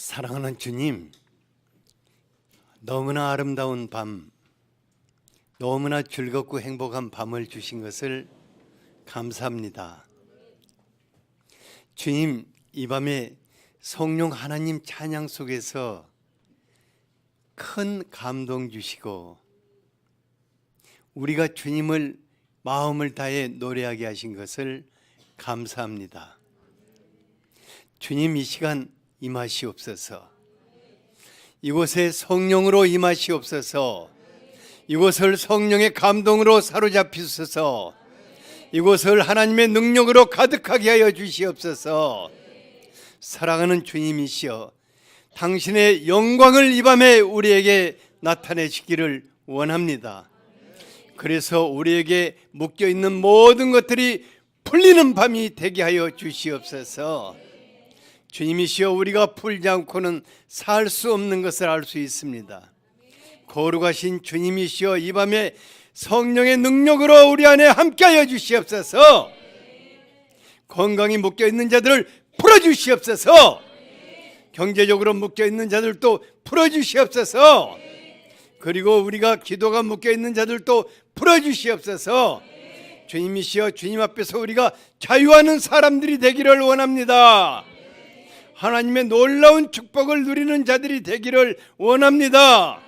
사랑하는 주님, 너무나 아름다운 밤, 너무나 즐겁고 행복한 밤을 주신 것을 감사합니다. 주님, 이 밤에 성령 하나님 찬양 속에서 큰 감동 주시고 우리가 주님을 마음을 다해 노래하게 하신 것을 감사합니다. 주님, 이 시간 임하시옵소서. 이곳에 성령으로 임하시옵소서. 이곳을 성령의 감동으로 사로잡히소서. 이곳을 하나님의 능력으로 가득하게 하여 주시옵소서. 사랑하는 주님이시여, 당신의 영광을 이 밤에 우리에게 나타내시기를 원합니다. 그래서 우리에게 묶여있는 모든 것들이 풀리는 밤이 되게 하여 주시옵소서. 주님이시여, 우리가 풀지 않고는 살 수 없는 것을 알 수 있습니다. 거룩하신 주님이시여, 이 밤에 성령의 능력으로 우리 안에 함께하여 주시옵소서. 건강이 묶여있는 자들을 풀어주시옵소서. 경제적으로 묶여있는 자들도 풀어주시옵소서. 그리고 우리가 기도가 묶여있는 자들도 풀어주시옵소서. 주님이시여, 주님 앞에서 우리가 자유하는 사람들이 되기를 원합니다. 하나님의 놀라운 축복을 누리는 자들이 되기를 원합니다.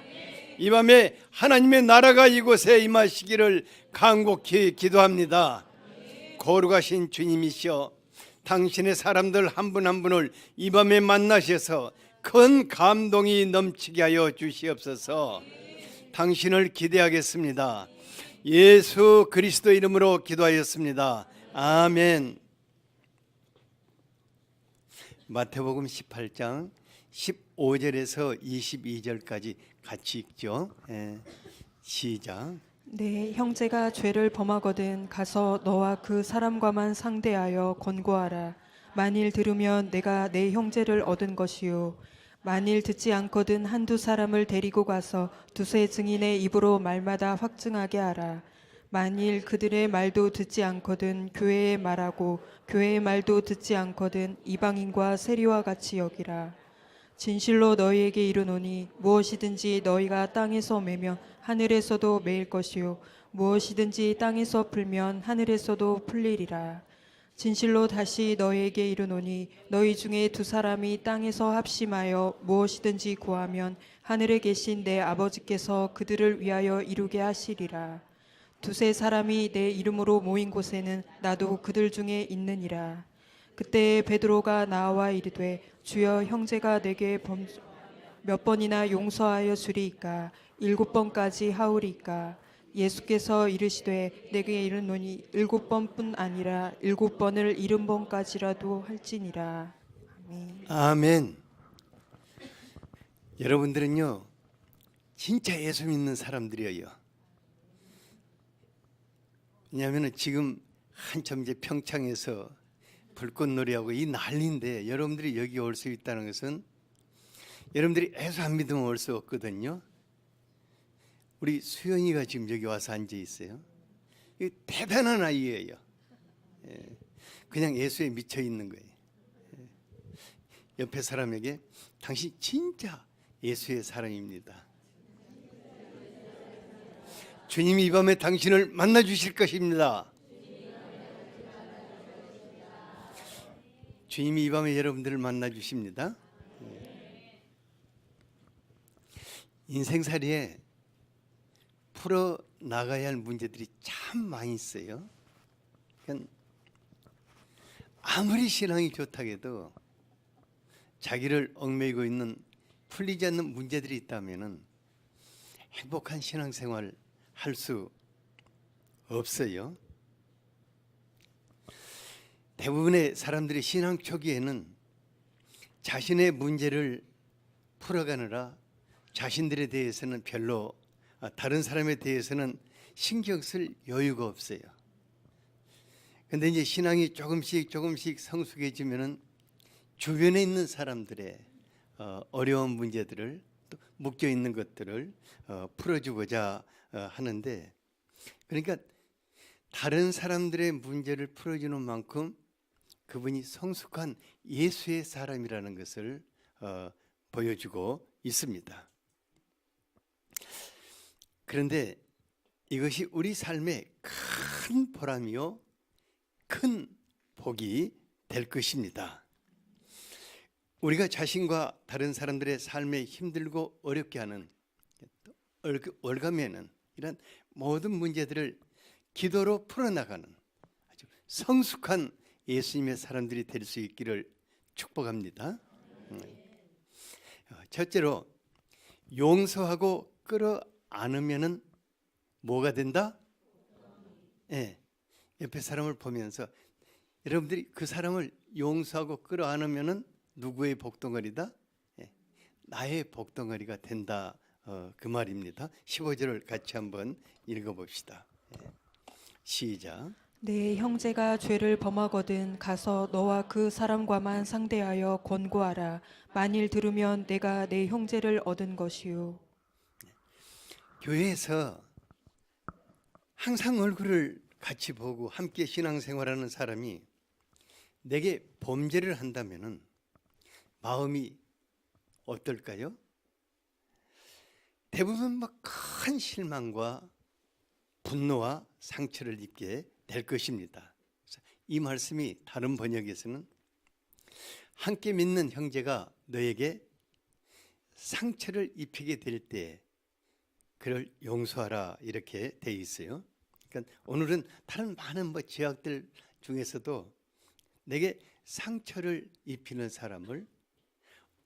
이 밤에 하나님의 나라가 이곳에 임하시기를 간곡히 기도합니다. 거룩하신 주님이시여, 당신의 사람들 한 분 한 분을 이 밤에 만나셔서 큰 감동이 넘치게 하여 주시옵소서. 당신을 기대하겠습니다. 예수 그리스도 이름으로 기도하였습니다. 아멘. 마태복음 18장 15절에서 22절까지 같이 읽죠. 시작. 내 형제가 죄를 범하거든 가서 너와 그 사람과만 상대하여 권고하라. 만일 들으면 내가 내 형제를 얻은 것이요, 만일 듣지 않거든 한두 사람을 데리고 가서 두세 증인의 입으로 말마다 확증하게 하라. 만일 그들의 말도 듣지 않거든 교회의 말하고 교회의 말도 듣지 않거든 이방인과 세리와 같이 여기라. 진실로 너희에게 이르노니 무엇이든지 너희가 땅에서 매면 하늘에서도 매일 것이요, 무엇이든지 땅에서 풀면 하늘에서도 풀리리라. 진실로 다시 너희에게 이르노니 너희 중에 두 사람이 땅에서 합심하여 무엇이든지 구하면 하늘에 계신 내 아버지께서 그들을 위하여 이루게 하시리라. 두세 사람이 내 이름으로 모인 곳에는 나도 그들 중에 있느니라. 그때 베드로가 나와 이르되 주여, 형제가 내게 몇 번이나 용서하여 주리이까? 7번까지 하오리이까? 예수께서 이르시되 내게 이르노니 7번뿐 아니라 7번을 70번까지라도 할지니라. 아멘. 아멘. 여러분들은요, 진짜 예수 믿는 사람들이에요. 왜냐하면 지금 한참 이제 평창에서 불꽃놀이하고 이 난리인데, 여러분들이 여기 올 수 있다는 것은 여러분들이 예수 안 믿으면 올 수 없거든요. 우리 수연이가 지금 여기 와서 앉아 있어요. 이 대단한 아이예요. 그냥 예수에 미쳐 있는 거예요. 옆에 사람에게 당신 진짜 예수의 사람입니다. 주님이 이 밤에 당신을 만나 주실 것입니다. 주님이 이 밤에 여러분들을 만나 주십니다. 인생살이에 풀어 나가야 할 문제들이 참 많이 있어요. 그러니까 아무리 신앙이 좋다고 해도 자기를 얽매이고 있는 풀리지 않는 문제들이 있다면 행복한 신앙생활 할 수 없어요. 대부분의 사람들이 신앙 초기에는 자신의 문제를 풀어가느라 자신들에 대해서는 별로, 다른 사람에 대해서는 신경 쓸 여유가 없어요. 그런데 이제 신앙이 조금씩 성숙해지면은 주변에 있는 사람들의 어려운 문제들을, 또 묶여 있는 것들을 풀어주고자 하는데, 그러니까 다른 사람들의 문제를 풀어주는 만큼 그분이 성숙한 예수의 사람이라는 것을 보여주고 있습니다. 그런데 이것이 우리 삶의 큰 보람이요, 큰 복이 될 것입니다. 우리가 자신과 다른 사람들의 삶에 힘들고 어렵게 하는, 올가매는 이런 모든 문제들을 기도로 풀어나가는 아주 성숙한 예수님의 사람들이 될 수 있기를 축복합니다. 첫째로, 용서하고 끌어안으면은 뭐가 된다? 예, 옆에 사람을 보면서 여러분들이 그 사람을 용서하고 끌어안으면은 누구의 복덩어리다? 예, 나의 복덩어리가 된다. 그 말입니다. 15절을 같이 한번 읽어봅시다. 예, 시작. 내 형제가 죄를 범하거든 가서 너와 그 사람과만 상대하여 권고하라. 만일 들으면 내가 내 형제를 얻은 것이요. 교회에서 항상 얼굴을 같이 보고 함께 신앙생활하는 사람이 내게 범죄를 한다면은 마음이 어떨까요? 대부분 큰 실망과 분노와 상처를 입게 될 것입니다. 이 말씀이 다른 번역에서는 함께 믿는 형제가 너에게 상처를 입히게 될 때 그를 용서하라 이렇게 돼 있어요. 그러니까 오늘은 다른 많은 죄악들 중에서도 내게 상처를 입히는 사람을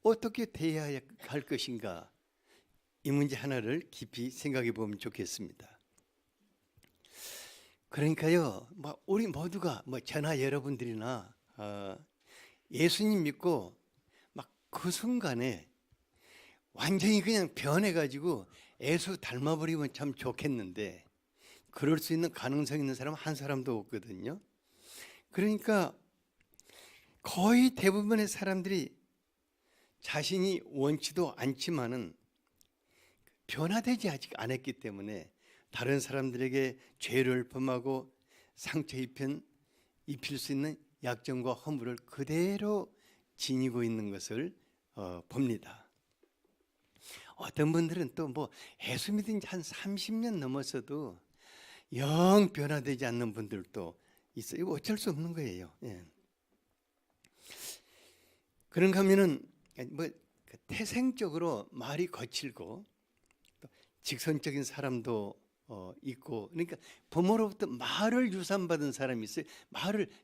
어떻게 대해야 할 것인가, 이 문제 하나를 깊이 생각해 보면 좋겠습니다. 그러니까요, 우리 모두가 저나 여러분들이나 예수님 믿고 그 순간에 완전히 그냥 변해가지고 예수 닮아버리면 참 좋겠는데 그럴 수 있는 가능성 있는 사람 한 사람도 없거든요. 그러니까 거의 대부분의 사람들이 자신이 원치도 않지만은 변화되지 아직 않았기 때문에 다른 사람들에게 죄를 범하고 상처 입힐 수 있는 약점과 허물을 그대로 지니고 있는 것을 봅니다. 어떤 분들은 또 예수 믿은 지 한 30년 넘었어도 영 변화되지 않는 분들도 있어요. 이거 어쩔 수 없는 거예요. 예. 그런가 하면은 태생적으로 말이 거칠고 또 직선적인 사람도 있고, 그러니까 부모로부터 말을 유산받은 사람이 있어요.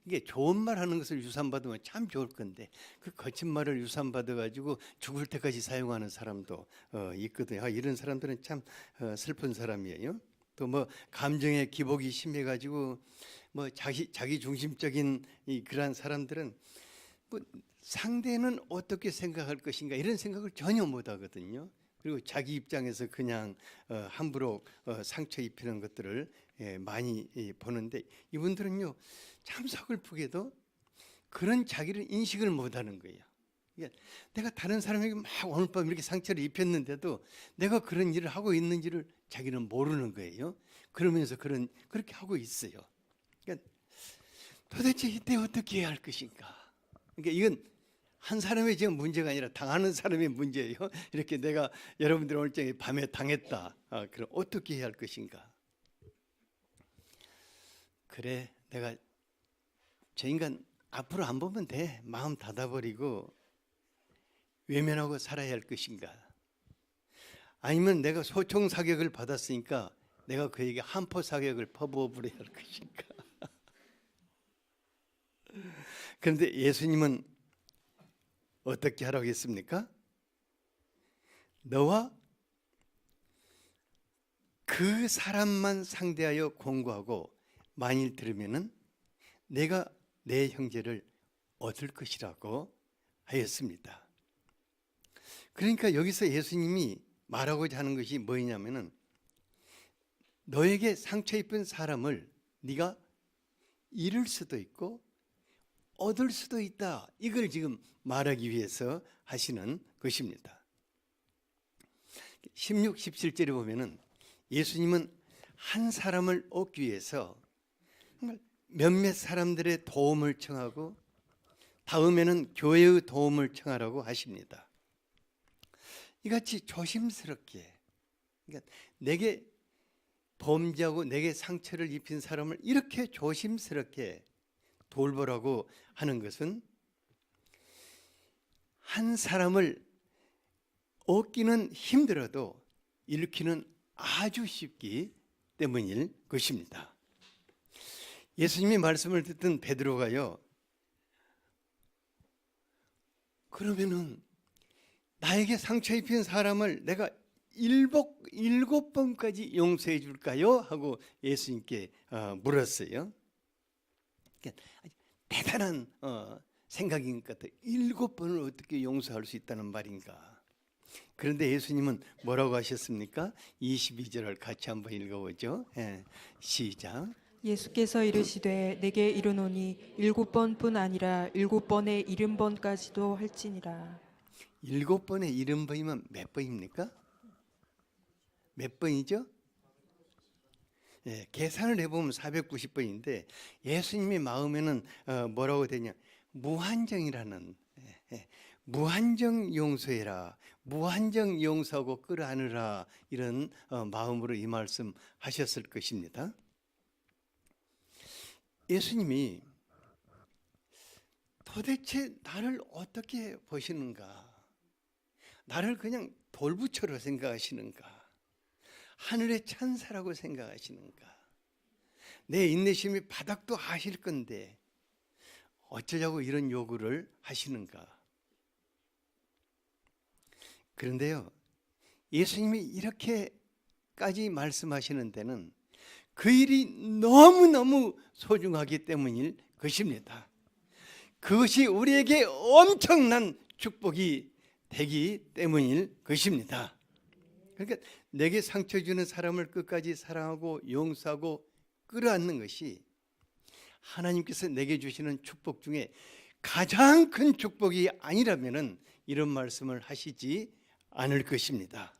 이게 좋은 말 하는 것을 유산받으면 참 좋을 건데 그 거친 말을 유산받아 가지고 죽을 때까지 사용하는 사람도 있거든요. 이런 사람들은 참 슬픈 사람이에요. 또 감정의 기복이 심해 가지고 자기 중심적인 그러한 사람들은 상대는 어떻게 생각할 것인가 이런 생각을 전혀 못 하거든요. 그리고 자기 입장에서 그냥 함부로 상처 입히는 것들을 많이 보는데 이분들은요 참 서글프게도 그런 자기를 인식을 못하는 거예요. 그러니까 내가 다른 사람에게 오늘 밤 이렇게 상처를 입혔는데도 내가 그런 일을 하고 있는지를 자기는 모르는 거예요. 그러면서 그렇게 하고 있어요. 그러니까 도대체 이때 어떻게 해야 할 것인가? 그러니까 이건 한 사람의 지금 문제가 아니라 당하는 사람의 문제예요. 이렇게 내가 여러분들 오늘 저녁에 밤에 당했다. 그럼 어떻게 해야 할 것인가? 그래, 내가 저 인간 앞으로 안 보면 돼. 마음 닫아버리고 외면하고 살아야 할 것인가? 아니면 내가 소총 사격을 받았으니까 내가 그에게 한포 사격을 퍼부어 버려야 할 것인가? 그런데 예수님은 어떻게 하라고 했습니까? 너와 그 사람만 상대하여 권고하고 만일 들으면은 내가 내 형제를 얻을 것이라고 하였습니다. 그러니까 여기서 예수님이 말하고자 하는 것이 뭐냐면은 너에게 상처 입은 사람을 네가 잃을 수도 있고 얻을 수도 있다. 이걸 지금 말하기 위해서 하시는 것입니다. 16, 17절에 보면은 예수님은 한 사람을 얻기 위해서 몇몇 사람들의 도움을 청하고 다음에는 교회의 도움을 청하라고 하십니다. 이같이 조심스럽게, 그러니까 내게 범죄하고 내게 상처를 입힌 사람을 이렇게 조심스럽게 돌보라고 하는 것은 한 사람을 얻기는 힘들어도 잃기는 아주 쉽기 때문일 것입니다. 예수님이 말씀을 듣던 베드로가요, 그러면은 나에게 상처 입힌 사람을 내가 일곱 번까지 용서해 줄까요? 하고 예수님께 물었어요. 그러니까 대단한 생각인 것 같아요. 7번을 어떻게 용서할 수 있다는 말인가? 그런데 예수님은 뭐라고 하셨습니까? 22절을 같이 한번 읽어보죠. 시작. 예수께서 이르시되 내게 이르노니 7번뿐 아니라 7번의 70번까지도 할지니라. 7번의 70번이면 몇 번입니까? 몇 번이죠? 계산을 해보면 490번인데 예수님의 마음에는 뭐라고 되냐? 무한정이라는, 무한정 용서해라, 무한정 용서하고 끌어안으라, 이런 마음으로 이 말씀 하셨을 것입니다. 예수님이 도대체 나를 어떻게 보시는가? 나를 그냥 돌부처로 생각하시는가? 하늘의 천사라고 생각하시는가? 내 인내심이 바닥도 아실 건데 어쩌자고 이런 요구를 하시는가? 그런데요, 예수님이 이렇게까지 말씀하시는 데는 그 일이 너무너무 소중하기 때문일 것입니다. 그것이 우리에게 엄청난 축복이 되기 때문일 것입니다. 그러니까 내게 상처 주는 사람을 끝까지 사랑하고 용서하고 끌어안는 것이 하나님께서 내게 주시는 축복 중에 가장 큰 축복이 아니라면은 이런 말씀을 하시지 않을 것입니다.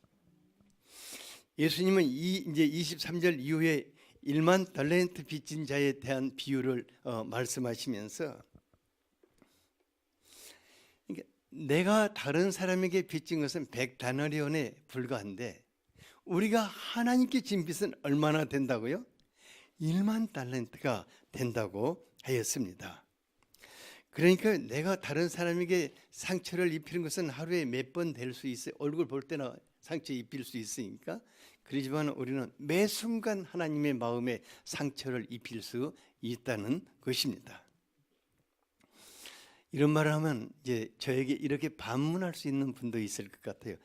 예수님은 이제 23절 이후에 1만 달란트 빚진 자에 대한 비유를 말씀하시면서, 그러니까 내가 다른 사람에게 빚진 것은 100다나리온에 불과한데 우리가 하나님께 진 빚은 얼마나 된다고요? 1만 달란트가 된다고 하였습니다. 그러니까 내가 다른 사람에게 상처를 입히는 것은 하루에 몇 번 될 수 있어요. 얼굴 볼 때나 상처 입힐 수 있으니까. 그렇지만 우리는 매 순간 하나님의 마음에 상처를 입힐 수 있다는 것입니다. 이런 말을 하면 이제 저에게 이렇게 반문할 수 있는 분도 있을 것 같아요.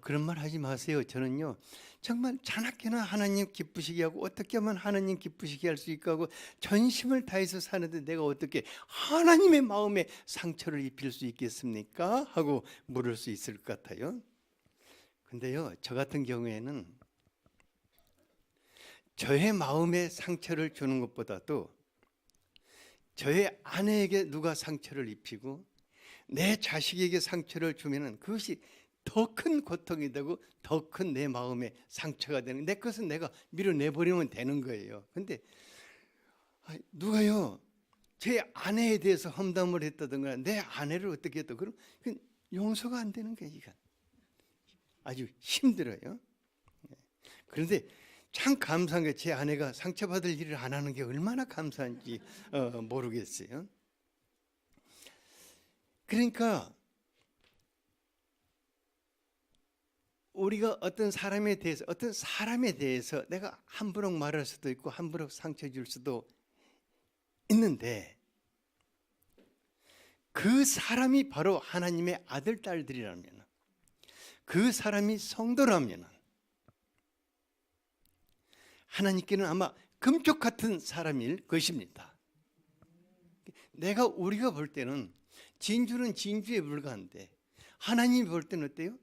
그런 말 하지 마세요. 저는요, 정말 자나깨나 하나님 기쁘시게 하고 어떻게 하면 하나님 기쁘시게 할 수 있고 하고 전심을 다해서 사는데 내가 어떻게 하나님의 마음에 상처를 입힐 수 있겠습니까? 하고 물을 수 있을 것 같아요. 근데요, 저 같은 경우에는 저의 마음에 상처를 주는 것보다도 저의 아내에게 누가 상처를 입히고 내 자식에게 상처를 주면은 그것이 더 큰 고통이 되고 더 큰 내 마음에 상처가 되는, 내 것은 내가 밀어내버리면 되는 거예요. 근데 누가요, 제 아내에 대해서 험담을 했다든가 내 아내를 어떻게 했다, 그럼 용서가 안 되는 거예요. 이건 아주 힘들어요. 그런데 참 감사한 게 제 아내가 상처받을 일을 안 하는 게 얼마나 감사한지 모르겠어요. 그러니까 우리가 어떤 사람에 대해서 내가 함부로 말할 수도 있고 함부로 상처 줄 수도 있는데 그 사람이 바로 하나님의 아들 딸들이라면, 그 사람이 성도라면 하나님께는 아마 금쪽 같은 사람일 것입니다. 우리가 볼 때는 진주는 진주에 불과한데 하나님이 볼 때는 어때요?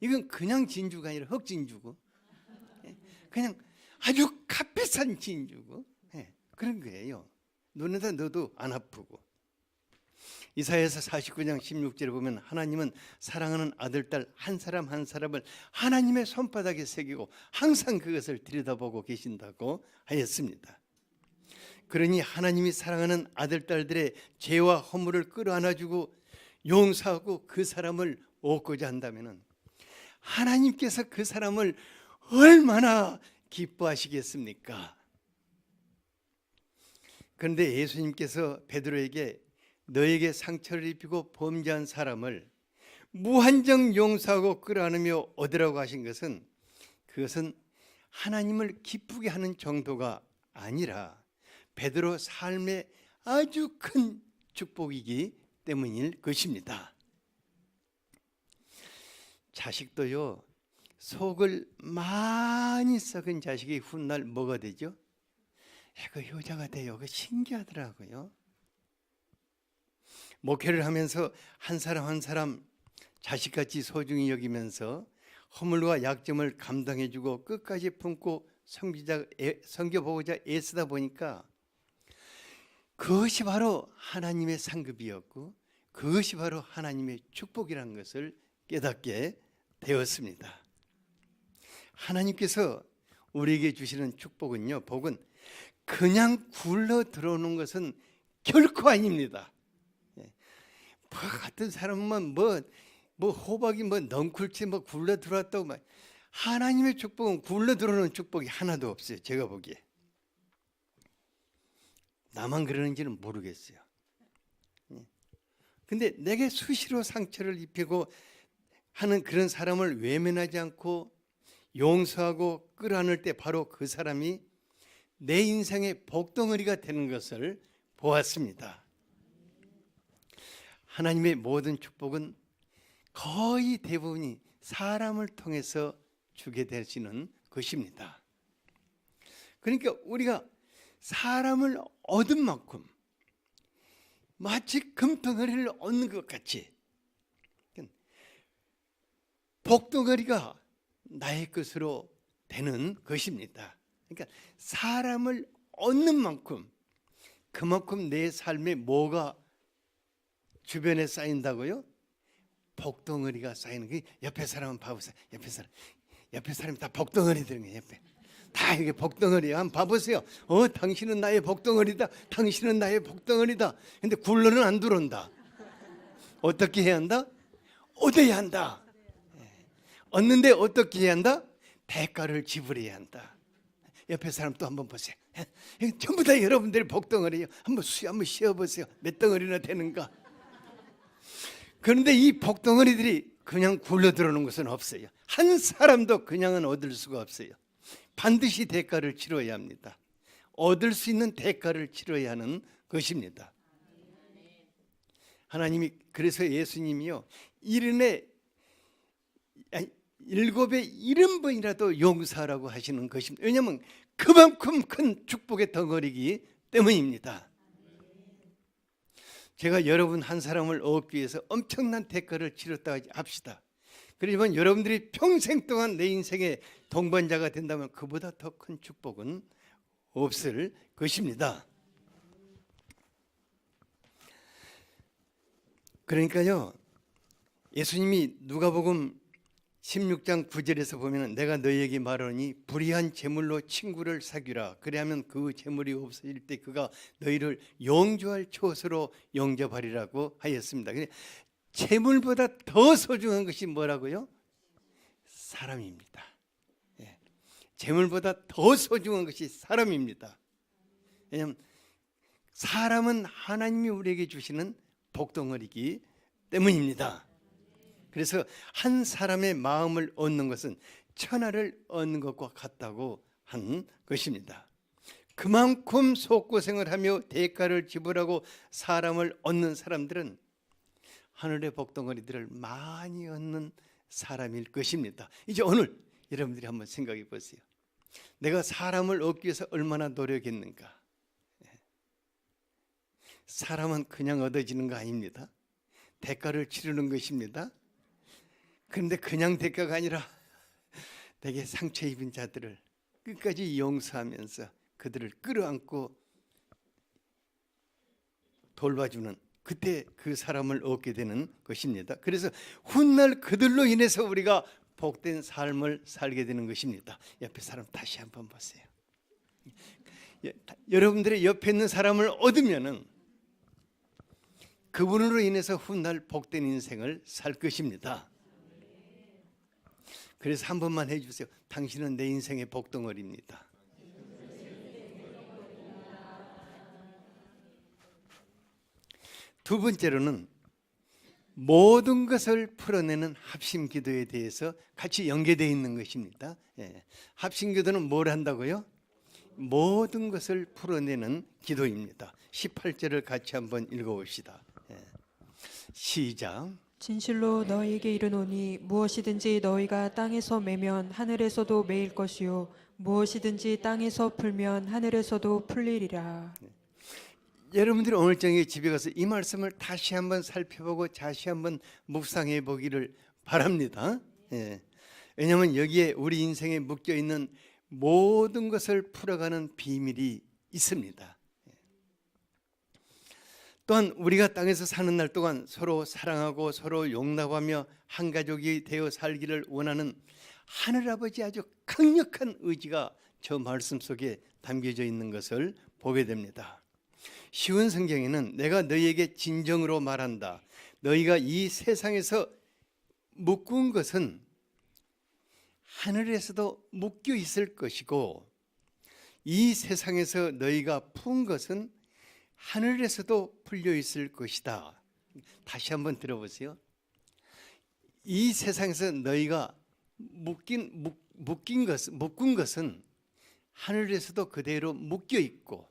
이건 그냥 진주가 아니라 흑진주고 그냥 아주 값비싼 진주고 그런 거예요. 눈에다 넣어도 안 아프고. 이사야서 49장 16절에 보면 하나님은 사랑하는 아들, 딸 한 사람 한 사람을 하나님의 손바닥에 새기고 항상 그것을 들여다보고 계신다고 하였습니다. 그러니 하나님이 사랑하는 아들, 딸들의 죄와 허물을 끌어안아주고 용서하고 그 사람을 얻고자 한다면 하나님께서 그 사람을 얼마나 기뻐하시겠습니까? 그런데 예수님께서 베드로에게 너에게 상처를 입히고 범죄한 사람을 무한정 용서하고 끌어안으며 얻으라고 하신 것은, 그것은 하나님을 기쁘게 하는 정도가 아니라 베드로 삶의 아주 큰 축복이기 때문일 것입니다. 자식도요, 속을 많이 썩은 자식이 훗날 뭐가 되죠? 그 효자가 돼요. 그 신기하더라고요. 목회를 하면서 한 사람 한 사람 자식같이 소중히 여기면서 허물과 약점을 감당해주고 끝까지 품고 섬겨보고자 애쓰다 보니까 그것이 바로 하나님의 상급이었고 그것이 바로 하나님의 축복이라는 것을 깨닫게 되었습니다. 하나님께서 우리에게 주시는 축복은요, 복은 그냥 굴러 들어오는 것은 결코 아닙니다. 같은 사람만 뭐 호박이 뭐 넝쿨치 뭐 굴러 들어왔다고 말. 하나님의 축복은 굴러 들어오는 축복이 하나도 없어요. 제가 보기에. 나만 그러는지는 모르겠어요. 근데 내게 수시로 상처를 입히고 하는 그런 사람을 외면하지 않고 용서하고 끌어안을 때 바로 그 사람이 내 인생의 복덩어리가 되는 것을 보았습니다. 하나님의 모든 축복은 거의 대부분이 사람을 통해서 주게 되시는 것입니다. 그러니까 우리가 사람을 얻은 만큼 마치 금덩어리를 얻는 것 같이 복덩어리가 나의 것으로 되는 것입니다. 그러니까 사람을 얻는 만큼 그만큼 내 삶에 뭐가 주변에 쌓인다고요? 복덩어리가 쌓이는 게. 옆에 사람은 봐보세요. 옆에 사람이 다 복덩어리들인 거예요. 옆에 다 이게 복덩어리야. 한번 봐보세요. 당신은 나의 복덩어리다. 당신은 나의 복덩어리다. 근데 굴러는 안 들어온다. 어떻게 해야 한다? 얻어야 한다. 얻는데 어떻게 해야 한다? 대가를 지불해야 한다. 옆에 사람 또 한번 보세요. 전부 다 여러분들의 복덩어리예요. 한번 쉬어보세요. 몇 덩어리나 되는가? 그런데 이 복덩어리들이 그냥 굴러 들어오는 것은 없어요. 한 사람도 그냥은 얻을 수가 없어요. 반드시 대가를 치러야 합니다. 얻을 수 있는 대가를 치러야 하는 것입니다. 하나님이 그래서 예수님이요, 7의 70번이라도 용서하라고 하시는 것입니다. 왜냐하면 그만큼 큰 축복의 덩어리이기 때문입니다. 제가 여러분 한 사람을 얻기 위해서 엄청난 대가를 치렀다 합시다. 그렇지만 여러분들이 평생 동안 내 인생의 동반자가 된다면 그보다 더 큰 축복은 없을 것입니다. 그러니까요, 예수님이 누가복음 16장 9절에서 보면 내가 너희에게 말하니 불의한 재물로 친구를 사귀라. 그리하면 그 재물이 없어질 때 그가 너희를 영주할 처소로 영접하리라고 하였습니다. 재물보다 더 소중한 것이 뭐라고요? 사람입니다. 재물보다 더 소중한 것이 사람입니다. 왜냐하면 사람은 하나님이 우리에게 주시는 복덩어리이기 때문입니다. 그래서 한 사람의 마음을 얻는 것은 천하를 얻는 것과 같다고 한 것입니다. 그만큼 속고생을 하며 대가를 지불하고 사람을 얻는 사람들은 하늘의 복덩어리들을 많이 얻는 사람일 것입니다. 이제 오늘 여러분들이 한번 생각해 보세요. 내가 사람을 얻기 위해서 얼마나 노력했는가? 사람은 그냥 얻어지는 거 아닙니다. 대가를 치르는 것입니다. 그런데 그냥 대가가 아니라 내게 상처 입은 자들을 끝까지 용서하면서 그들을 끌어안고 돌봐주는, 그때 그 사람을 얻게 되는 것입니다. 그래서 훗날 그들로 인해서 우리가 복된 삶을 살게 되는 것입니다. 옆에 사람 다시 한번 보세요. 여러분들의 옆에 있는 사람을 얻으면은 그분으로 인해서 훗날 복된 인생을 살 것입니다. 그래서 한 번만 해주세요. 당신은 내 인생의 복덩어리입니다. 두 번째로는 모든 것을 풀어내는 합심기도에 대해서 같이 연계되어 있는 것입니다. 합심기도는 뭘 한다고요? 모든 것을 풀어내는 기도입니다. 18절을 같이 한번 읽어봅시다. 시작. 진실로 너희에게 이르노니 무엇이든지 너희가 땅에서 매면 하늘에서도 매일 것이요 무엇이든지 땅에서 풀면 하늘에서도 풀리리라. 여러분들이 오늘 저녁에 집에 가서 이 말씀을 다시 한번 살펴보고 다시 한번 묵상해 보기를 바랍니다. 왜냐하면 여기에 우리 인생에 묶여 있는 모든 것을 풀어가는 비밀이 있습니다. 또한 우리가 땅에서 사는 날 동안 서로 사랑하고 서로 용납하며 한 가족이 되어 살기를 원하는 하늘아버지 아주 강력한 의지가 저 말씀 속에 담겨져 있는 것을 보게 됩니다. 쉬운 성경에는 내가 너희에게 진정으로 말한다. 너희가 이 세상에서 묶은 것은 하늘에서도 묶여 있을 것이고 이 세상에서 너희가 푼 것은 하늘에서도 풀려 있을 것이다. 다시 한번 들어보세요. 이 세상에서 너희가 묶은 것은 하늘에서도 그대로 묶여 있고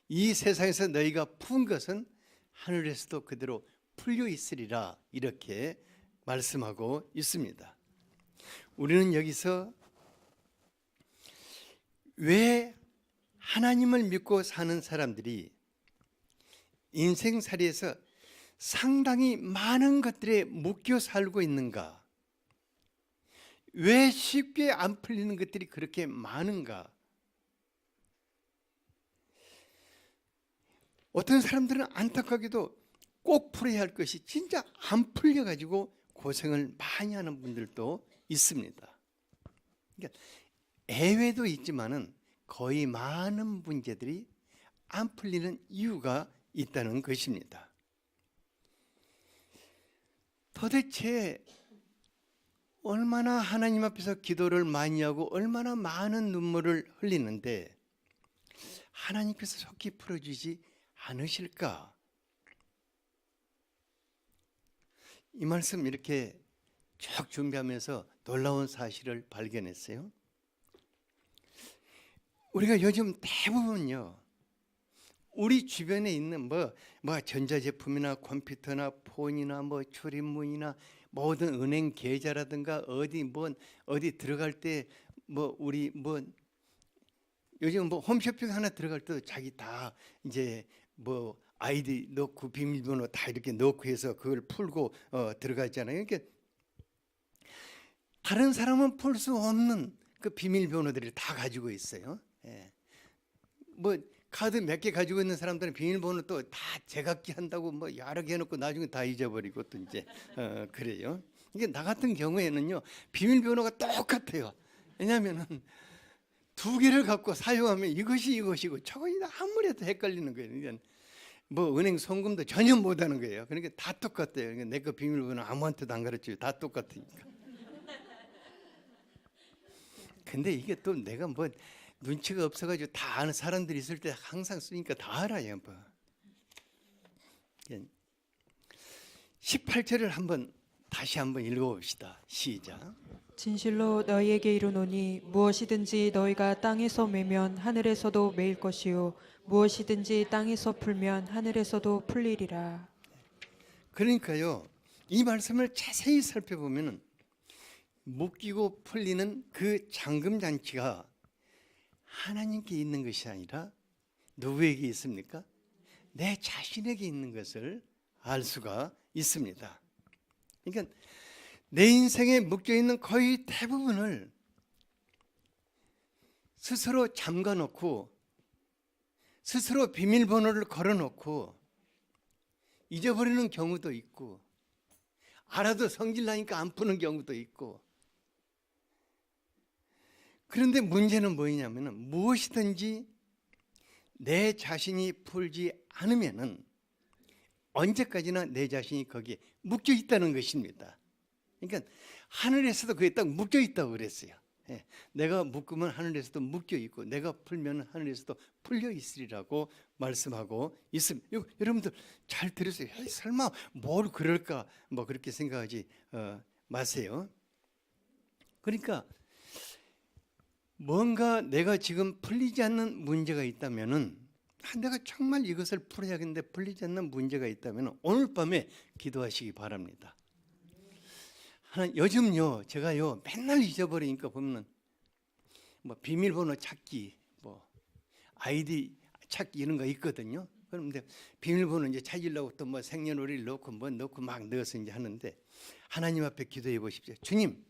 이 세상에서 너희가 푼 것은 하늘에서도 그대로 풀려 있으리라 이렇게 말씀하고 있습니다. 우리는 여기서 왜 하나님을 믿고 사는 사람들이 인생살이에서 상당히 많은 것들에 묶여 살고 있는가? 왜 쉽게 안 풀리는 것들이 그렇게 많은가? 어떤 사람들은 안타깝게도 꼭 풀어야 할 것이 진짜 안 풀려가지고 고생을 많이 하는 분들도 있습니다. 그러니까 예외도 있지만은 거의 많은 문제들이 안 풀리는 이유가 있다는 것입니다. 도대체 얼마나 하나님 앞에서 기도를 많이 하고 얼마나 많은 눈물을 흘리는데 하나님께서 속히 풀어주지 않으실까? 이 말씀 이렇게 쭉 준비하면서 놀라운 사실을 발견했어요. 우리가 요즘 대부분요, 우리 주변에 있는 뭐 전자제품이나 컴퓨터나 폰이나 뭐 출입문이나 모든 은행 계좌라든가 어디 들어갈 때 우리 요즘 홈쇼핑 하나 들어갈 때도 자기 다 이제 아이디 넣고 비밀번호 다 이렇게 넣고 해서 그걸 풀고 들어가잖아요. 그러니까 다른 사람은 풀 수 없는 그 비밀번호들을 다 가지고 있어요. 카드 몇 개 가지고 있는 사람들은 비밀번호 또 다 제각기 한다고 여러 개 해놓고 나중에 다 잊어버리고 또 이제 그래요. 이게 나 같은 경우에는요 비밀번호가 똑같아요. 왜냐하면은 두 개를 갖고 사용하면 이것이 이것이고 저것이 아무래도 헷갈리는 거예요. 그러니까 은행 송금도 전혀 못하는 거예요. 그러니까 다 똑같아요. 그러니까 내 거 비밀번호 아무한테도 안 가르쳐요. 다 똑같으니까. 근데 이게 또 내가 눈치가 없어가지고 다 아는 사람들이 있을 때 항상 쓰니까 다 알아요. 18절을 다시 한번 읽어봅시다. 시작. 진실로 너희에게 이르노니 무엇이든지 너희가 땅에서 매면 하늘에서도 매일 것이요 무엇이든지 땅에서 풀면 하늘에서도 풀리리라. 그러니까요, 이 말씀을 자세히 살펴보면 묶이고 풀리는 그 잠금 장치가 하나님께 있는 것이 아니라 누구에게 있습니까? 내 자신에게 있는 것을 알 수가 있습니다. 그러니까 내 인생에 묶여 있는 거의 대부분을 스스로 잠가놓고 스스로 비밀번호를 걸어놓고 잊어버리는 경우도 있고 알아도 성질나니까 안 푸는 경우도 있고. 그런데 문제는 뭐냐면은 무엇이든지 내 자신이 풀지 않으면은 언제까지나 내 자신이 거기에 묶여 있다는 것입니다. 그러니까 하늘에서도 그게 딱 묶여 있다고 그랬어요. 예, 내가 묶으면 하늘에서도 묶여 있고 내가 풀면 하늘에서도 풀려 있으리라고 말씀하고 있습니다. 여러분들 잘 들으세요. 에이, 설마 뭘 그럴까 뭐 그렇게 생각하지 마세요. 그러니까 뭔가 내가 지금 풀리지 않는 문제가 있다면은 내가 정말 이것을 풀어야겠는데 풀리지 않는 문제가 있다면 오늘 밤에 기도하시기 바랍니다. 요즘요 제가요 맨날 잊어버리니까 보면 뭐 비밀번호 찾기 뭐 아이디 찾기 이런 거 있거든요. 그런데 비밀번호 이제 찾으려고 또 뭐 생년월일 넣고 뭐 넣고 막 넣어서 이제 하는데 하나님 앞에 기도해 보십시오. 주님,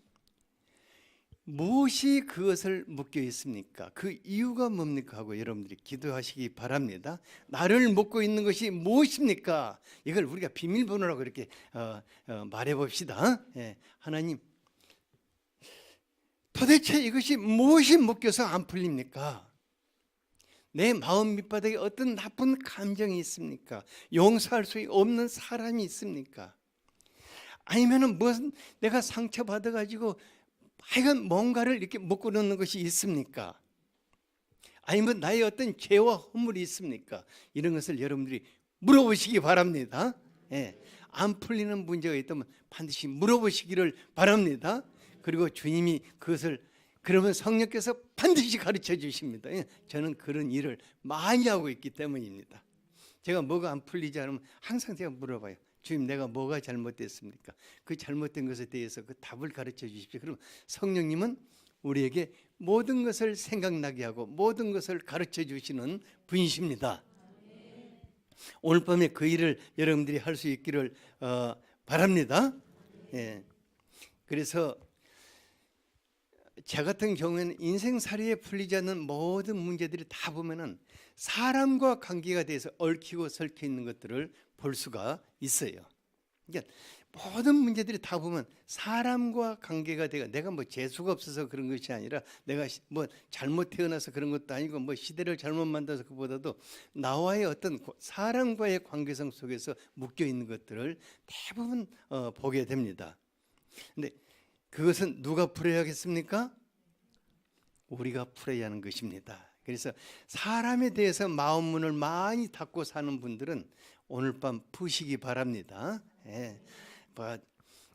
무엇이 그것을 묶여 있습니까? 그 이유가 뭡니까? 하고 여러분들이 기도하시기 바랍니다. 나를 묶고 있는 것이 무엇입니까? 이걸 우리가 비밀번호라고 이렇게 말해 봅시다. 예, 하나님, 도대체 이것이 무엇이 묶여서 안 풀립니까? 내 마음 밑바닥에 어떤 나쁜 감정이 있습니까? 용서할 수 없는 사람이 있습니까? 아니면은 무슨 내가 상처 받아가지고 하여간 뭔가를 이렇게 묶고 놓는 것이 있습니까? 아니면 나의 어떤 죄와 허물이 있습니까? 이런 것을 여러분들이 물어보시기 바랍니다. 예, 안 풀리는 문제가 있다면 반드시 물어보시기를 바랍니다. 그리고 주님이 그것을 그러면 성령께서 반드시 가르쳐 주십니다. 예, 저는 그런 일을 많이 하고 있기 때문입니다. 제가 뭐가 안 풀리지 않으면 항상 제가 물어봐요. 주님, 내가 뭐가 잘못됐습니까? 그 잘못된 것에 대해서 그 답을 가르쳐 주십시오. 그럼 성령님은 우리에게 모든 것을 생각나게 하고 모든 것을 가르쳐 주시는 분이십니다. 오늘 밤에 그 일을 여러분들이 할 수 있기를 바랍니다. 예. 그래서 저 같은 경우에는 인생살이에 풀리지 않는 모든 문제들이 다 보면은 사람과 관계가 돼서 얽히고 설켜 있는 것들을 볼 수가 있어요. 그러니까 모든 문제들이 다 보면 사람과 관계가 돼가 내가 뭐 재수가 없어서 그런 것이 아니라 내가 뭐 잘못 태어나서 그런 것도 아니고 뭐 시대를 잘못 만들어서 그보다도 나와의 어떤 사람과의 관계성 속에서 묶여 있는 것들을 대부분 보게 됩니다. 근데 그것은 누가 풀어야겠습니까? 우리가 풀어야 하는 것입니다. 그래서 사람에 대해서 마음 문을 많이 닫고 사는 분들은 오늘 밤 푸시기 바랍니다. 예. 뭐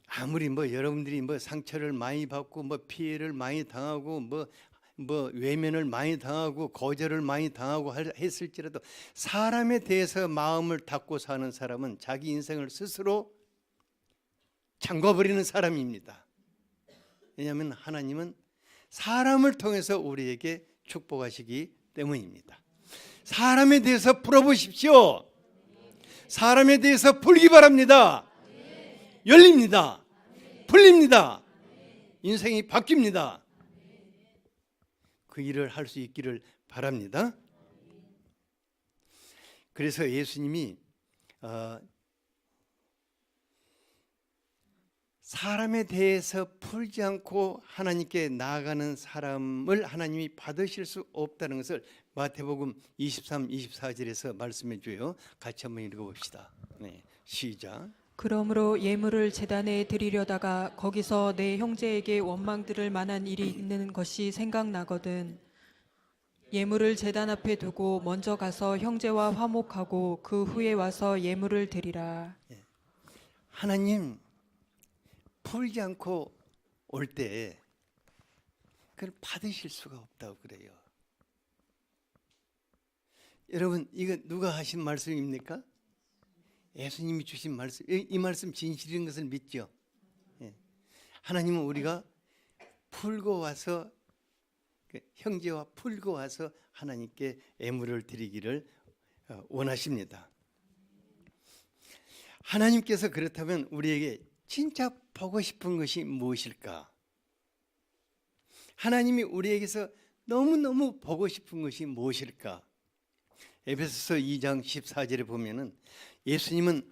아무리 뭐 여러분들이 뭐 상처를 많이 받고 뭐 피해를 많이 당하고 뭐 외면을 많이 당하고 거절을 많이 당하고 했을지라도 사람에 대해서 마음을 닫고 사는 사람은 자기 인생을 스스로 잠궈버리는 사람입니다. 왜냐하면 하나님은 사람을 통해서 우리에게 축복하시기 때문입니다. 사람에 대해서 풀어보십시오. 사람에 대해서 풀기 바랍니다. 열립니다. 풀립니다. 인생이 바뀝니다. 그 일을 할 수 있기를 바랍니다. 그래서 예수님이 사람에 대해서 풀지 않고 하나님께 나아가는 사람을 하나님이 받으실 수 없다는 것을 마태복음 23, 24절에서 말씀해 줘요. 같이 한번 읽어봅시다. 네, 시작. 그러므로 예물을 제단에 드리려다가 거기서 내 형제에게 원망 들을 만한 일이 있는 것이 생각나거든 예물을 제단 앞에 두고 먼저 가서 형제와 화목하고 그 후에 와서 예물을 드리라. 하나님 풀지 않고 올 때 그걸 받으실 수가 없다고 그래요. 여러분, 이거 누가 하신 말씀입니까? 예수님이 주신 말씀. 이 말씀 진실인 것을 믿죠. 예. 하나님은 우리가 풀고 와서 형제와 풀고 와서 하나님께 예물을 드리기를 원하십니다. 하나님께서 그렇다면 우리에게 진짜 보고 싶은 것이 무엇일까? 하나님이 우리에게서 너무너무 보고 싶은 것이 무엇일까? 에베소서 2장 14절에 보면은 예수님은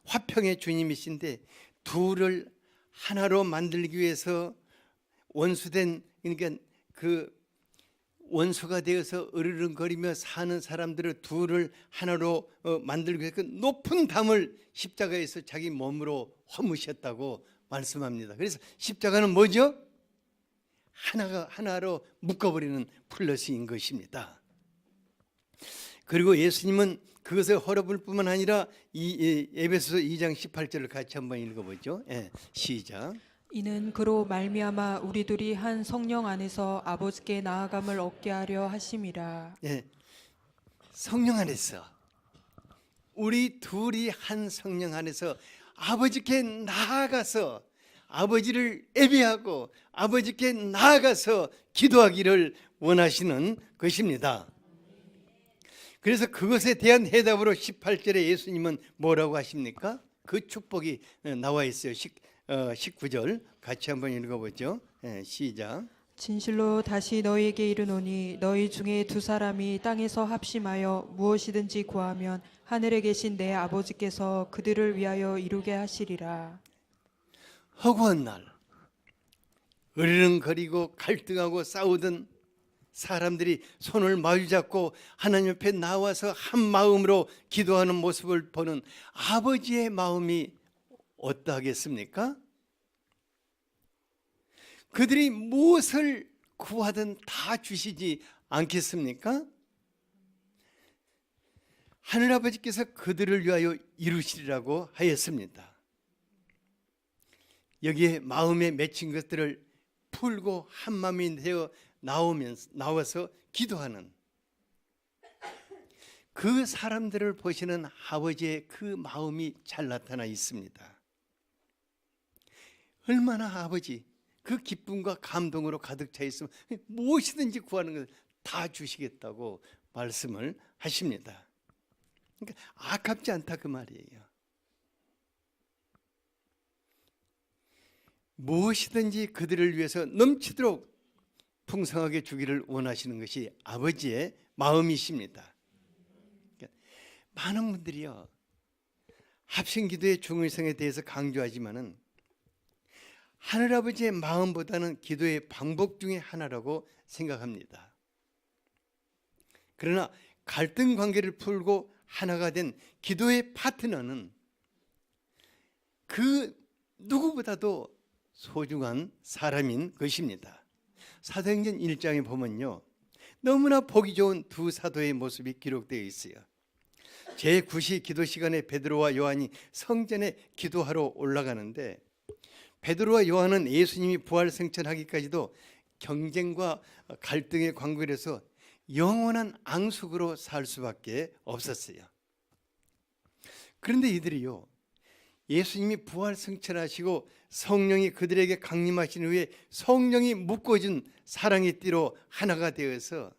화평의 주님이신데 둘을 하나로 만들기 위해서 원수된 그러니까 그 원수가 되어서 으르렁거리며 사는 사람들을 둘을 하나로 만들기 위해서 그 높은 담을 십자가에서 자기 몸으로 허무셨다고 말씀합니다. 그래서 십자가는 뭐죠? 하나로 묶어버리는 플러스인 것입니다. 그리고 예수님은 그것을 헐어볼 뿐만 아니라 이 에베소서 2장 18절을 같이 한번 읽어보죠. 시작. 이는 그로 말미암아 우리들이 한 성령 안에서 아버지께 나아감을 얻게 하려 하심이라. 성령 안에서 우리 둘이 한 성령 안에서 아버지께 나아가서 아버지를 예배하고 아버지께 나아가서 기도하기를 원하시는 것입니다. 그래서 그것에 대한 해답으로 18절에 예수님은 뭐라고 하십니까? 그 축복이 나와 있어요. 19절 같이 한번 읽어보죠. 시작. 진실로 다시 너희에게 이르노니 너희 중에 두 사람이 땅에서 합심하여 무엇이든지 구하면 하늘에 계신 내 아버지께서 그들을 위하여 이루게 하시리라. 허구한 날 으르렁거리고 갈등하고 싸우던 사람들이 손을 마주잡고 하나님 앞에 나와서 한 마음으로 기도하는 모습을 보는 아버지의 마음이 어떠하겠습니까? 그들이 무엇을 구하든 다 주시지 않겠습니까? 하늘아버지께서 그들을 위하여 이루시리라고 하였습니다. 여기에 마음에 맺힌 것들을 풀고 한마음이 되어 나와서 기도하는 그 사람들을 보시는 아버지의 그 마음이 잘 나타나 있습니다. 얼마나 아버지 그 기쁨과 감동으로 가득 차 있으면 무엇이든지 구하는 것을 다 주시겠다고 말씀을 하십니다. 그러니까 아깝지 않다 그 말이에요. 무엇이든지 그들을 위해서 넘치도록 풍성하게 주기를 원하시는 것이 아버지의 마음이십니다. 그러니까 많은 분들이요 합심기도의 중요성에 대해서 강조하지만은 하늘아버지의 마음보다는 기도의 방법 중에 하나라고 생각합니다. 그러나 갈등 관계를 풀고 하나가 된 기도의 파트너는 그 누구보다도 소중한 사람인 것입니다. 사도행전 1장에 보면요 너무나 보기 좋은 두 사도의 모습이 기록되어 있어요. 제9시 기도 시간에 베드로와 요한이 성전에 기도하러 올라가는데 베드로와 요한은 예수님이 부활 승천하기까지도 경쟁과 갈등의 관계에서 영원한 앙숙으로 살 수밖에 없었어요. 그런데 이들이요 예수님이 부활 승천하시고 성령이 그들에게 강림하신 후에 성령이 묶어준 사랑의 띠로 하나가 되어서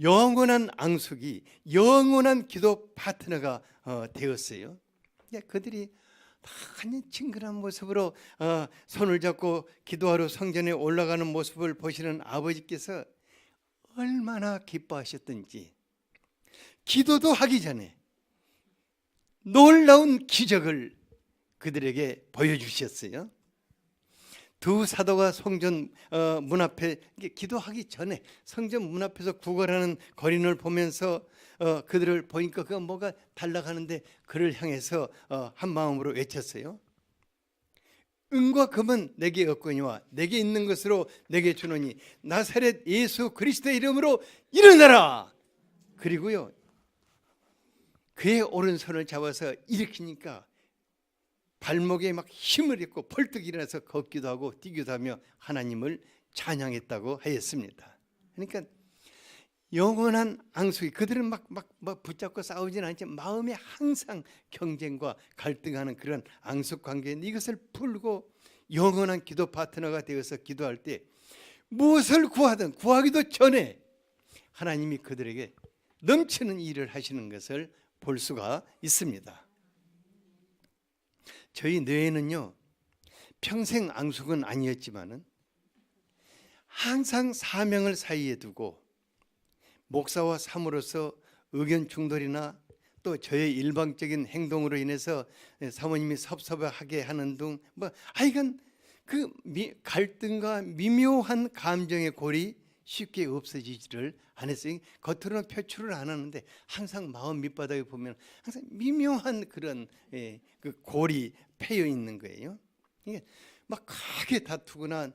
영원한 앙숙이 영원한 기도 파트너가 되었어요. 그들이 한 친근한 모습으로 손을 잡고 기도하러 성전에 올라가는 모습을 보시는 아버지께서 얼마나 기뻐하셨던지 기도도 하기 전에 놀라운 기적을 그들에게 보여주셨어요. 두 사도가 성전 문 앞에 기도하기 전에 성전 문 앞에서 구걸하는 거린을 보면서 그들을 보니까 그가 뭐가 달라가는데 그를 향해서 한 마음으로 외쳤어요. 은과 금은 내게 없거니와 내게 있는 것으로 내게 주노니 나사렛 예수 그리스도의 이름으로 일어나라. 그리고요 그의 오른손을 잡아서 일으키니까 발목에 막 힘을 얻고 벌떡 일어나서 걷기도 하고 뛰기도 하며 하나님을 찬양했다고 하였습니다. 그러니까 영원한 앙숙이 그들은 막 붙잡고 싸우지는 않지만 마음에 항상 경쟁과 갈등하는 그런 앙숙 관계인데 이것을 풀고 영원한 기도 파트너가 되어서 기도할 때 무엇을 구하든 구하기도 전에 하나님이 그들에게 넘치는 일을 하시는 것을 볼 수가 있습니다. 저희 뇌에는요 평생 앙숙은 아니었지만은 항상 사명을 사이에 두고 목사와 사모로서 의견 충돌이나 또 저의 일방적인 행동으로 인해서 사모님이 섭섭하게 하는 등 하여간 그 갈등과 미묘한 감정의 골이 쉽게 없어지지를 않았어요. 겉으로는 표출을 안 하는데 항상 마음 밑바닥에 보면 항상 미묘한 그런 그 골이 패여 있는 거예요. 이게 막 크게 다투거나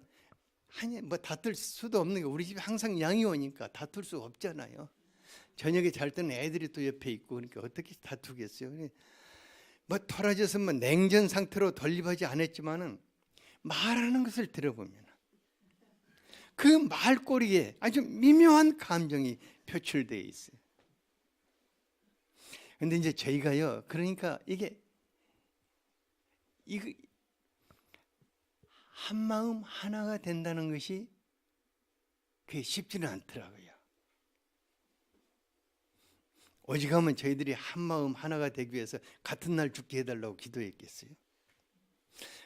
아니 뭐 다툴 수도 없는 게 우리 집에 항상 양이 오니까 다툴 수 없잖아요. 저녁에 잘 때는 애들이 또 옆에 있고 그러니까 어떻게 다투겠어요. 뭐 토라져서 뭐 냉전 상태로 돌입하지 않았지만은 말하는 것을 들어보면 그 말꼬리에 아주 미묘한 감정이 표출되어 있어요. 근데 이제 저희가요, 그러니까 이거 한 마음 하나가 된다는 것이 그게 쉽지는 않더라고요. 오직하면 저희들이 한 마음 하나가 되기 위해서 같은 날 죽게 해달라고 기도했겠어요.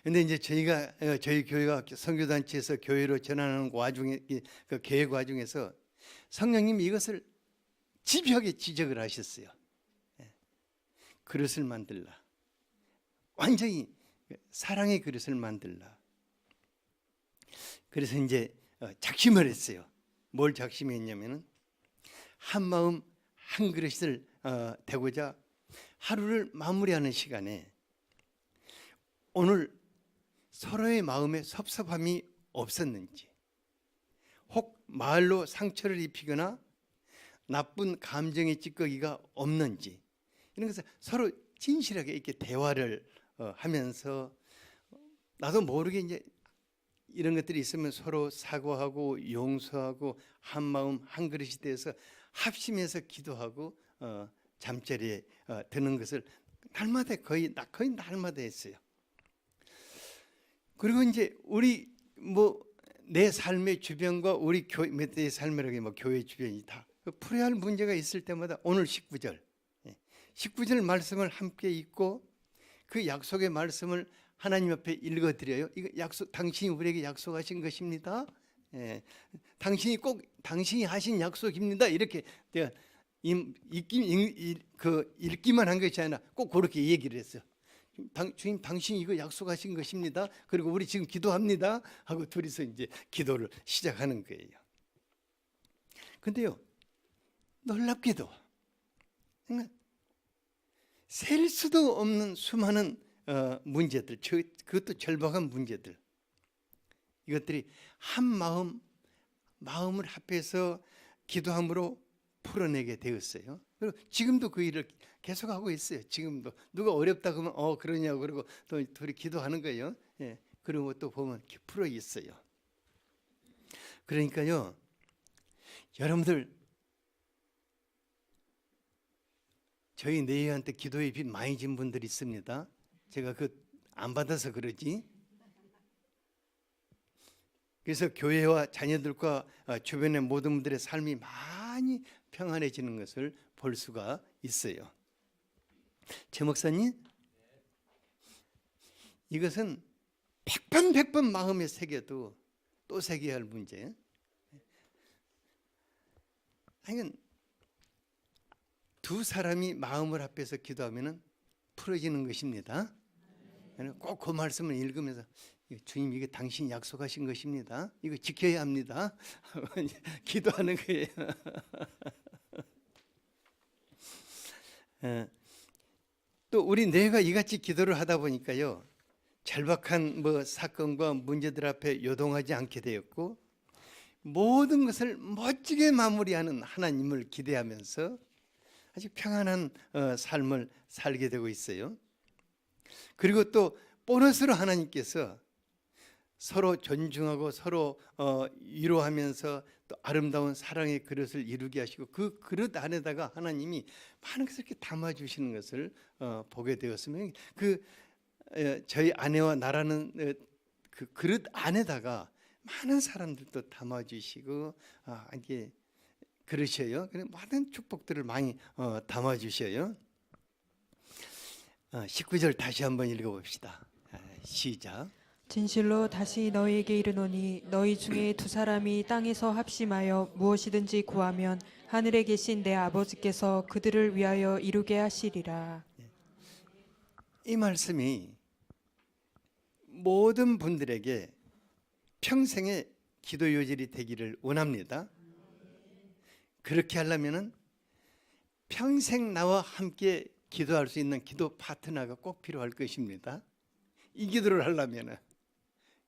근데 이제 저희 교회가 선교단체에서 교회로 전환하는 와중에 그 계획 와중에서 성령님이 이것을 집요하게 지적을 하셨어요. 그릇을 만들라. 완전히 사랑의 그릇을 만들라. 그래서 이제 작심을 했어요. 뭘 작심했냐면은 한 마음 한 그릇을 되고자 하루를 마무리하는 시간에 오늘 서로의 마음에 섭섭함이 없었는지, 혹 말로 상처를 입히거나 나쁜 감정의 찌꺼기가 없는지, 이런 것을 서로 진실하게 이렇게 대화를 하면서 나도 모르게 이제 이런 것들이 있으면 서로 사과하고 용서하고 한 마음 한 그릇이 돼서 합심해서 기도하고 잠자리에 드는 것을 날마다 거의 날마다 했어요. 그리고 이제 우리 뭐 내 삶의 주변과 우리 교회 내 삶이라고 뭐 교회 주변이 다 풀어야 할 문제가 있을 때마다 오늘 19절 말씀을 함께 읽고 그 약속의 말씀을 하나님 앞에 읽어드려요. 이거 약속, 당신이 우리에게 약속하신 것입니다. 당신이 하신 약속입니다. 이렇게 내가 읽기만 한 것이 아니라 꼭 그렇게 얘기를 했어요. 주님, 당신이 이거 약속하신 것입니다. 그리고 우리 지금 기도합니다. 하고 둘이서 이제 기도를 시작하는 거예요. 근데요, 놀랍게도 셀 수도 없는 수많은 문제들, 그것도 절박한 문제들, 이것들이 한 마음을 합해서 기도함으로 풀어내게 되었어요. 그리고 지금도 그 일을 계속하고 있어요. 지금도 누가 어렵다 그러면 그러냐고 그러고 또 둘이 기도하는 거예요. 그리고 또 보면 풀어 있어요. 그러니까요, 여러분들 저희 내외한테 기도의 빚 많이 진 분들이 있습니다. 제가 안 받아서 그러지. 그래서 교회와 자녀들과 주변의 모든 분들의 삶이 많이 평안해지는 것을 볼 수가 있어요. 최 목사님, 이것은 백번 마음에 새겨도 또 새겨야 할 문제. 아니, 두 사람이 마음을 합해서 기도하면 풀어지는 것입니다. 꼭 그 말씀을 읽으면서 주님, 이게 당신이 약속하신 것입니다. 이거 지켜야 합니다. 기도하는 거예요. 또 우리 내가 이같이 기도를 하다 보니까요, 절박한 사건과 문제들 앞에 요동하지 않게 되었고, 모든 것을 멋지게 마무리하는 하나님을 기대하면서 아주 평안한 삶을 살게 되고 있어요. 그리고 또 보너스로 하나님께서 서로 존중하고 서로 위로하면서 또 아름다운 사랑의 그릇을 이루게 하시고, 그 그릇 안에다가 하나님이 많은 것을 이렇게 담아주시는 것을 보게 되었으면, 저희 아내와 나라는 그 그릇 안에다가 많은 사람들도 담아주시고 이게 그러셔요. 많은 축복들을 많이 담아주셔요. 19절 다시 한번 읽어봅시다. 시작. 진실로 다시 너희에게 이르노니 너희 중에 두 사람이 땅에서 합심하여 무엇이든지 구하면 하늘에 계신 내 아버지께서 그들을 위하여 이루게 하시리라. 이 말씀이 모든 분들에게 평생의 기도 요절이 되기를 원합니다. 그렇게 하려면은 평생 나와 함께 기도할 수 있는 기도 파트너가 꼭 필요할 것입니다. 이 기도를 하려면은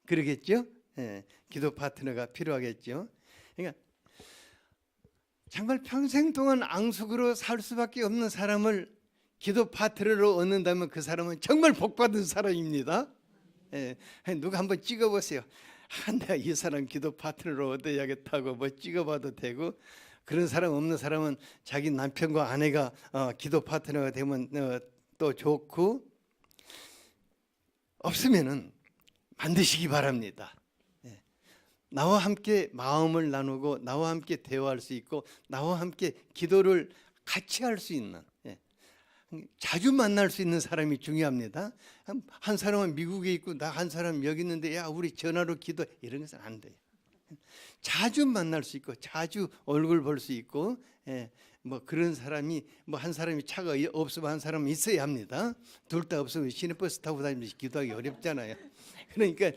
그러겠죠? 예, 기도 파트너가 필요하겠죠. 그러니까 정말 평생 동안 앙숙으로 살 수밖에 없는 사람을 기도 파트너로 얻는다면 그 사람은 정말 복받은 사람입니다. 예, 누가 한번 찍어보세요. 내가 이 사람 기도 파트너로 얻어야겠다고 뭐 찍어봐도 되고, 그런 사람 없는 사람은 자기 남편과 아내가 기도 파트너가 되면 또 좋고, 없으면은 만드시기 바랍니다. 예. 나와 함께 마음을 나누고 나와 함께 대화할 수 있고 나와 함께 기도를 같이 할 수 있는, 자주 만날 수 있는 사람이 중요합니다. 한 사람은 미국에 있고 나 한 사람 여기 있는데 야 우리 전화로 기도, 이런 것은 안 돼요. 자주 만날 수 있고 자주 얼굴 볼 수 있고, 뭐 그런 사람이, 뭐 한 사람이 차가 없으면 한 사람은 있어야 합니다. 둘 다 없으면 시내버스 타고 다니면서 기도하기 어렵잖아요. 그러니까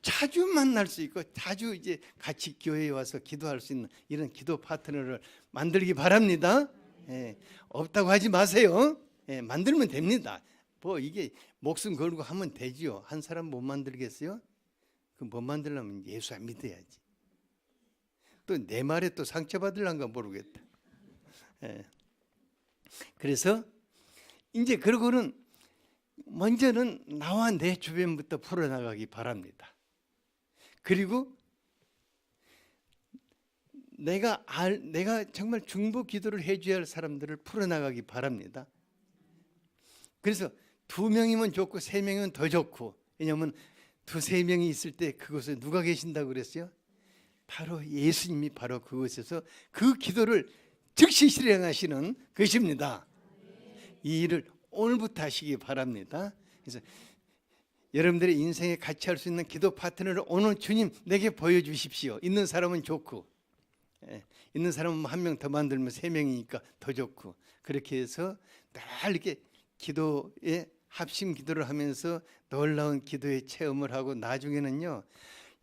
자주 만날 수 있고 자주 이제 같이 교회에 와서 기도할 수 있는 이런 기도 파트너를 만들기 바랍니다. 없다고 하지 마세요. 만들면 됩니다. 뭐 이게 목숨 걸고 하면 되지요. 한 사람 못 만들겠어요? 그 못 만들려면 예수 안 믿어야지. 또 내 말에 또 상처받을란가 모르겠다. 그래서 이제 그러고는 먼저는 나와 내 주변부터 풀어나가기 바랍니다. 그리고 내가 정말 중보 기도를 해줘야 할 사람들을 풀어나가기 바랍니다. 그래서 2명이면 좋고 3명이면 더 좋고, 왜냐하면 2-3명이 있을 때 그곳에 누가 계신다고 그랬어요? 바로 예수님이 바로 그곳에서 그 기도를 즉시 실행하시는 것입니다. 이 일을 오늘부터 하시기 바랍니다. 그래서 여러분들의 인생에 같이 할 수 있는 기도 파트너를 오늘 주님 내게 보여주십시오. 있는 사람은 좋고, 있는 사람은 1명 더 만들면 3명이니까 더 좋고, 그렇게 해서 늘 이렇게 기도에 합심 기도를 하면서 놀라운 기도의 체험을 하고, 나중에는요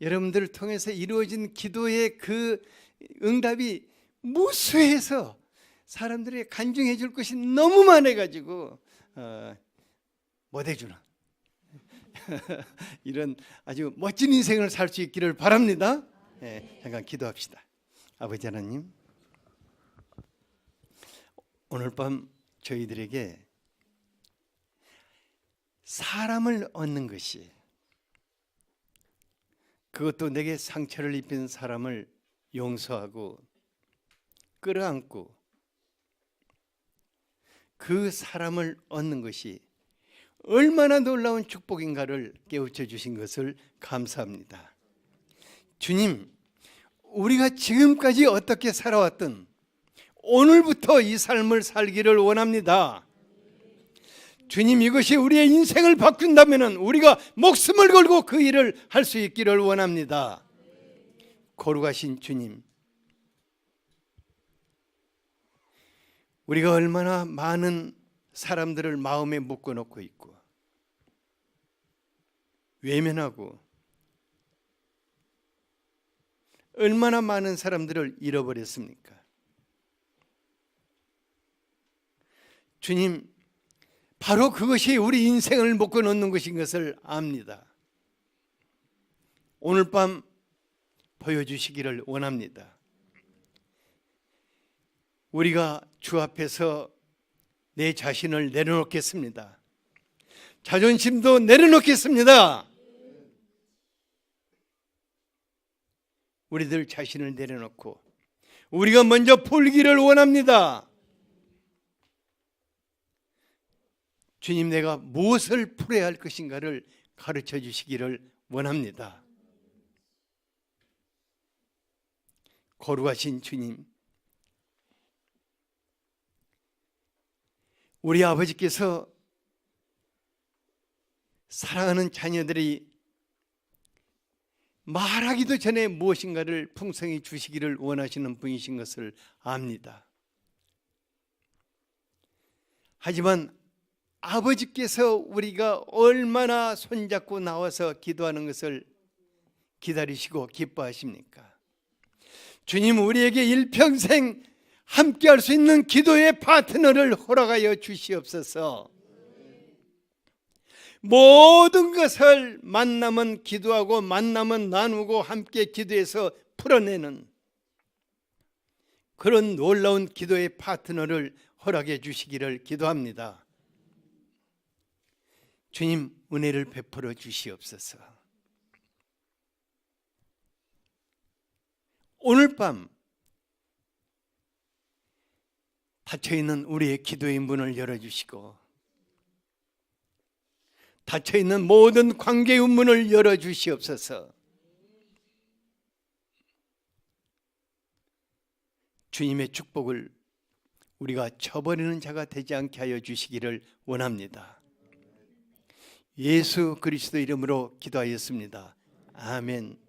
여러분들을 통해서 이루어진 기도의 그 응답이 무수해서 사람들이 간증해 줄 것이 너무 많아가지고 못 해주는 이런 아주 멋진 인생을 살 수 있기를 바랍니다. 잠깐 기도합시다. 아버지 하나님, 오늘 밤 저희들에게 사람을 얻는 것이, 그것도 내게 상처를 입힌 사람을 용서하고 끌어안고 그 사람을 얻는 것이 얼마나 놀라운 축복인가를 깨우쳐 주신 것을 감사합니다. 주님, 우리가 지금까지 어떻게 살아왔든 오늘부터 이 삶을 살기를 원합니다. 주님, 이것이 우리의 인생을 바꾼다면 우리가 목숨을 걸고 그 일을 할 수 있기를 원합니다. 거룩하신 주님, 우리가 얼마나 많은 사람들을 마음에 묶어놓고 있고 외면하고 얼마나 많은 사람들을 잃어버렸습니까? 주님, 바로 그것이 우리 인생을 묶어놓는 것인 것을 압니다. 오늘 밤 보여주시기를 원합니다. 우리가 주 앞에서 내 자신을 내려놓겠습니다. 자존심도 내려놓겠습니다. 우리들 자신을 내려놓고 우리가 먼저 풀기를 원합니다. 주님, 내가 무엇을 풀어야 할 것인가를 가르쳐 주시기를 원합니다. 거룩하신 주님, 우리 아버지께서 사랑하는 자녀들이 말하기도 전에 무엇인가를 풍성히 주시기를 원하시는 분이신 것을 압니다. 하지만 아버지께서 우리가 얼마나 손잡고 나와서 기도하는 것을 기다리시고 기뻐하십니까? 주님, 우리에게 일평생 함께 할 수 있는 기도의 파트너를 허락하여 주시옵소서. 모든 것을 만나면 기도하고 만나면 나누고 함께 기도해서 풀어내는 그런 놀라운 기도의 파트너를 허락해 주시기를 기도합니다. 주님, 은혜를 베풀어 주시옵소서. 오늘 밤 닫혀있는 우리의 기도의 문을 열어주시고 닫혀있는 모든 관계의 문을 열어주시옵소서. 주님의 축복을 우리가 저버리는 자가 되지 않게 하여 주시기를 원합니다. 예수 그리스도 이름으로 기도하였습니다. 아멘.